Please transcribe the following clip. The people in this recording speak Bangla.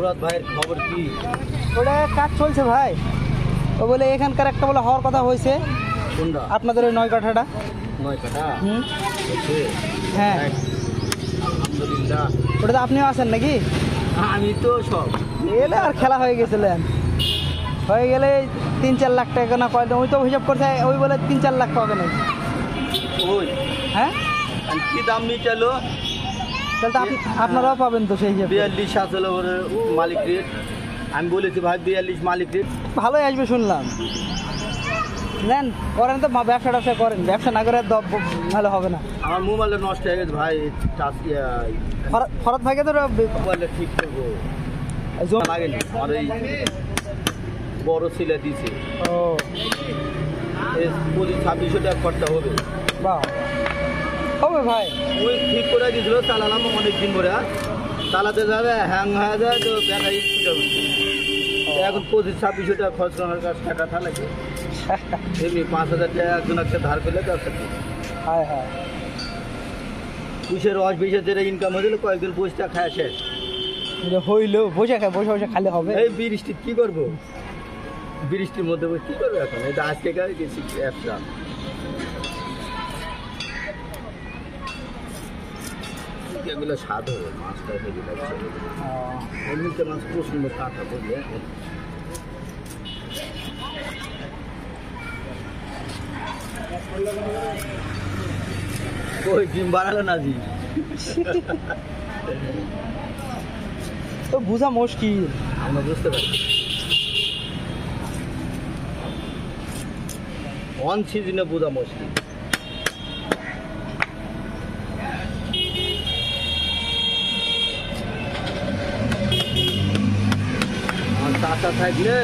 মুরাদ ভাইয়ের খবর কি? ওটা কাজ চলছে ভাই। ও বলে এখানকার একটা বলে হওয়ার কথা হয়েছে। কোনটা? আপনাদের ওই 9 কাঠাটা। 9 কাঠা? হচ্ছে? হ্যাঁ। আলহামদুলিল্লাহ। ওটাতে আপনিও আছেন নাকি? আমি তো সব এলে আর খেলা হয়ে গেছিলেন। হয়ে গেলে 3-4 লাখ টাকা না কয়টা, ওই তো হিসাব করছে, ওই বলে 3-4 লাখ পাবে না। ওই হ্যাঁ, কি দাম নিচালো? তাহলে তো আপনারাও পাবেন তো সেই হিসাবে। 42 আসলে ওর মালিক রেট। আমি বলেছি ভাই 42 মালিক রেট। ভালোই আসবে শুনলাম। নেন, করেন তো ব্যবসা করেন, ব্যবসা না করে ভালো হবে না। আমার মোবাইলটা নষ্ট হয়ে গেছে ভাই। ফরাদ ভাইকে তো মোবাইলটা ঠিক করবো লাগেনি, আমার এই বড় ছেলে দিছে। ও 25-26 টাকা খরচা হবে। বাহ, হবে ভাই। ওই ঠিক করে দিয়েছিল, চালালাম অনেকদিন ধরে। চালাতে যাবে হ্যাং হয়ে যায় তো ব্যাটারি ফুটে উঠছে। এখন 25-26 টাকা খরচ করার কাছে টাকা থাকে। এমনি 5,000 টাকা একজন একটা ধার পেলে ব্যবসা করি। হ্যাঁ হ্যাঁ, পুষের রস বিষের যেটা ইনকাম হয়েছিল কয়েকদিন পুষটা খায় শেষ। হইলো বসে খালি হবে। এই বৃষ্টি কি করবো? বৃষ্টির মধ্যে কি করবো এখন? এটা আজকে গেছি ব্যবসা। এগুলো স্বাদ হবে, মাছটা হেভি লাগছে। এমনিতে মাছ প্রচন্ড কাঁটা করলে। ওই ডিম বাড়ালো না জি, তো বোঝা মুশকিল। আমরা বুঝতে পারছি অন সিজনে বোঝা মুশকিল। আমার চাচা থাকলে